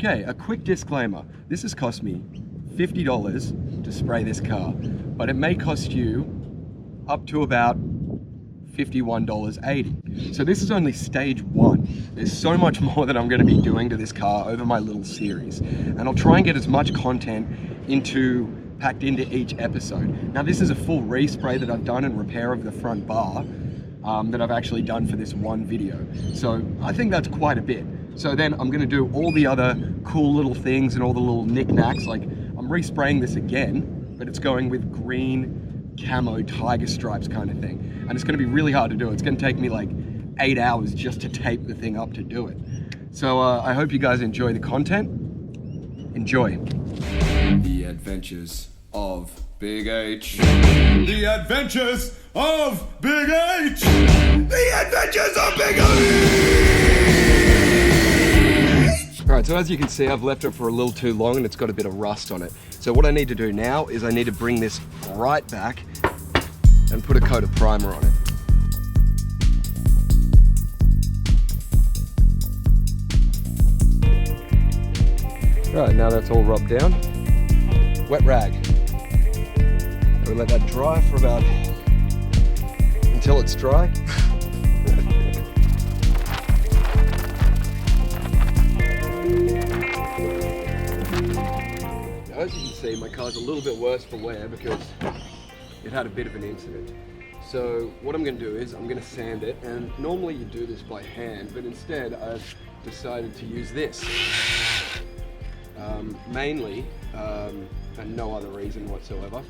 Okay, a quick disclaimer. This has cost me $50 to spray this car, but it may cost you up to about $51.80. So this is only stage one. There's so much more that I'm going to be doing to this car over my little series, and I'll try and get as much content packed into each episode. Now this is a full respray that I've done and repair of the front bar that I've actually done for this one video. So I think that's quite a bit. So then I'm going to do all the other cool little things and all the little knickknacks. Like I'm respraying this again, but it's going with green camo tiger stripes kind of thing. And it's going to be really hard to do. It's going to take me like 8 hours just to tape the thing up to do it. So I hope you guys enjoy the content. Enjoy. The adventures of Big H. The adventures of Big H. The adventures of Big H. Alright, so as you can see, I've left it for a little too long and it's got a bit of rust on it. So what I need to do now is I need to bring this right back and put a coat of primer on it. Right, now that's all rubbed down. Wet rag. We'll let that dry for about, until it's dry. Now, as you can see, my car's a little bit worse for wear because it had a bit of an incident. So what I'm going to do is I'm going to sand it, and normally you do this by hand, but instead I've decided to use this. Mainly, and no other reason whatsoever,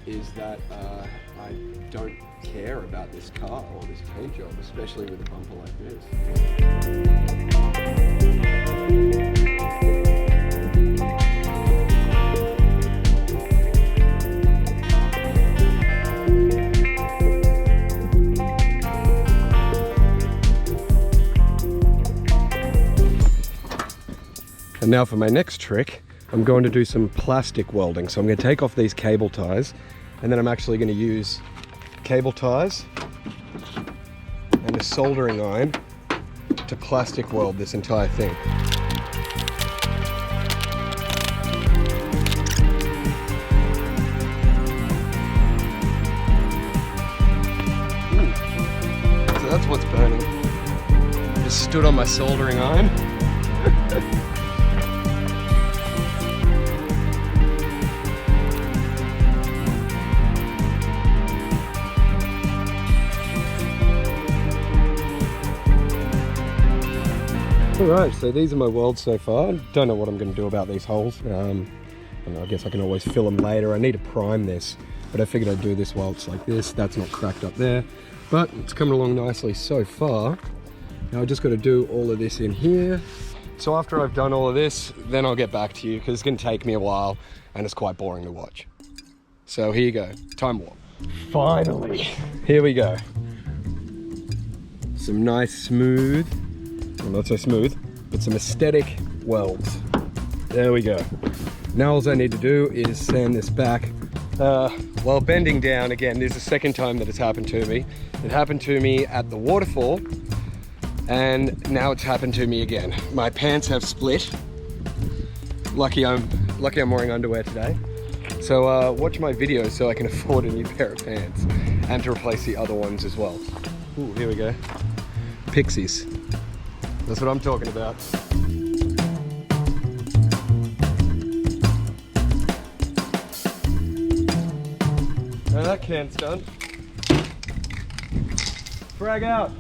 is that I don't care about this car or this paint job, especially with a bumper like this. And now for my next trick, I'm going to do some plastic welding. So I'm going to take off these cable ties, and then I'm actually going to use cable ties and a soldering iron to plastic weld this entire thing. So that's what's burning. I just stood on my soldering iron. Alright, so these are my welds so far. I don't know what I'm going to do about these holes. I guess I can always fill them later. I need to prime this, but I figured I'd do this while it's like this. That's not cracked up there, but it's coming along nicely so far. Now I just got to do all of this in here. So after I've done all of this, then I'll get back to you because it's going to take me a while and it's quite boring to watch. So here you go, time warp. Finally, here we go. Some nice smooth, well, not so smooth, but some aesthetic welds. There we go. Now all I need to do is sand this back while bending down. Again, this is the second time that it's happened to me. It happened to me at the waterfall, and now it's happened to me again. My pants have split. Lucky I'm wearing underwear today. So watch my videos so I can afford a new pair of pants and to replace the other ones as well. Ooh, here we go. Pixies. That's what I'm talking about. Now that can's done. Frag out.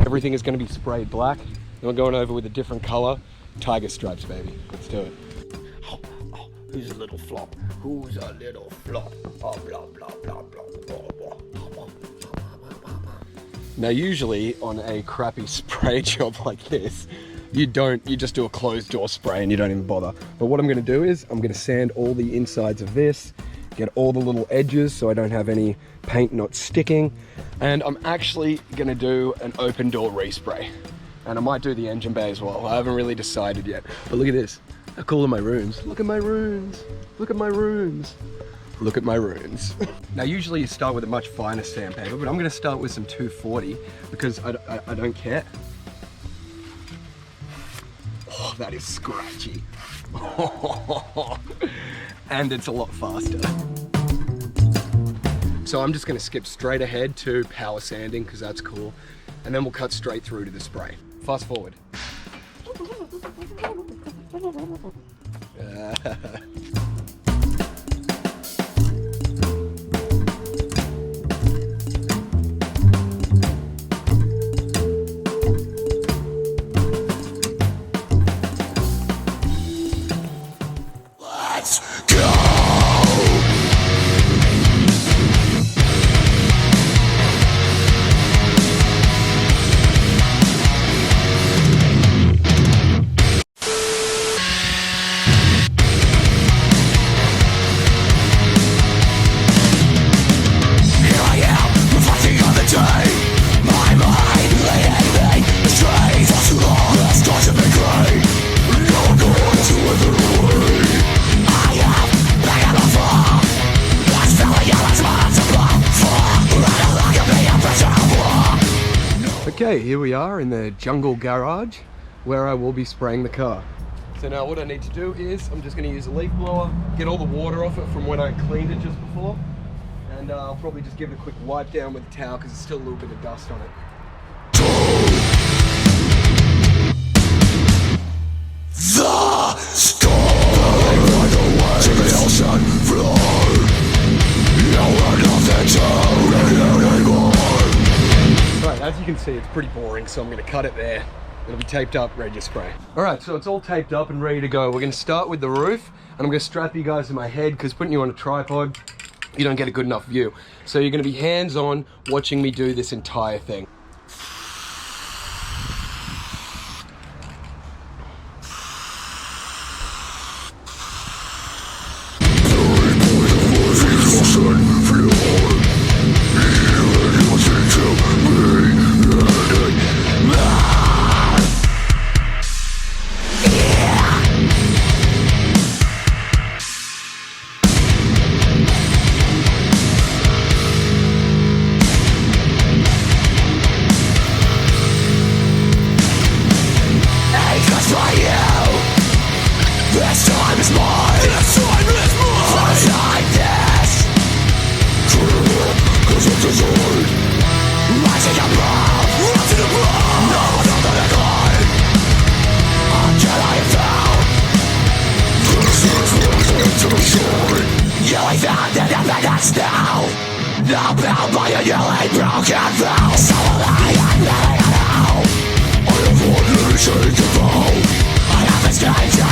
Everything is going to be sprayed black. Then we're going over with a different color. Tiger stripes, baby. Let's do it. Who's a little flop? Who's a little flop? Oh, blah, blah, blah, blah, blah, blah. Now usually on a crappy spray job like this, you just do a closed door spray and you don't even bother. But what I'm going to do is I'm going to sand all the insides of this, get all the little edges so I don't have any paint not sticking, and I'm actually going to do an open door respray. And I might do the engine bay as well. I haven't really decided yet. But look at this. How cool are my runes? Look at my runes. Look at my runes. Look at my runes. Now usually you start with a much finer sandpaper, but I'm going to start with some 240 because I don't care. Oh, Oh, that is scratchy. And it's a lot faster. So I'm just gonna skip straight ahead to power sanding because that's cool. And then we'll cut straight through to the spray. Fast forward. Okay, here we are in the jungle garage where I will be spraying the car. So now what I need to do is I'm just going to use a leaf blower, get all the water off it from when I cleaned it just before, and I'll probably just give it a quick wipe down with a towel because there's still a little bit of dust on it. The storm by the way to the ocean floor. You're nothing to anymore. Right, as you can see, it's pretty boring, so I'm going to cut it there. It'll be taped up, ready to spray. Alright, so it's all taped up and ready to go. We're going to start with the roof, and I'm going to strap you guys to my head, because putting you on a tripod, you don't get a good enough view. So you're going to be hands-on watching me do this entire thing. This time is mine. This time is mine. First like this. Cause it's designed. Rising above. Rising above. No other than God. Until I am found. This is what to shine. You ain't found it and that's now. Now bound by a yelling broken vow. So I am letting it out. I have one nation to bow. I have escaped.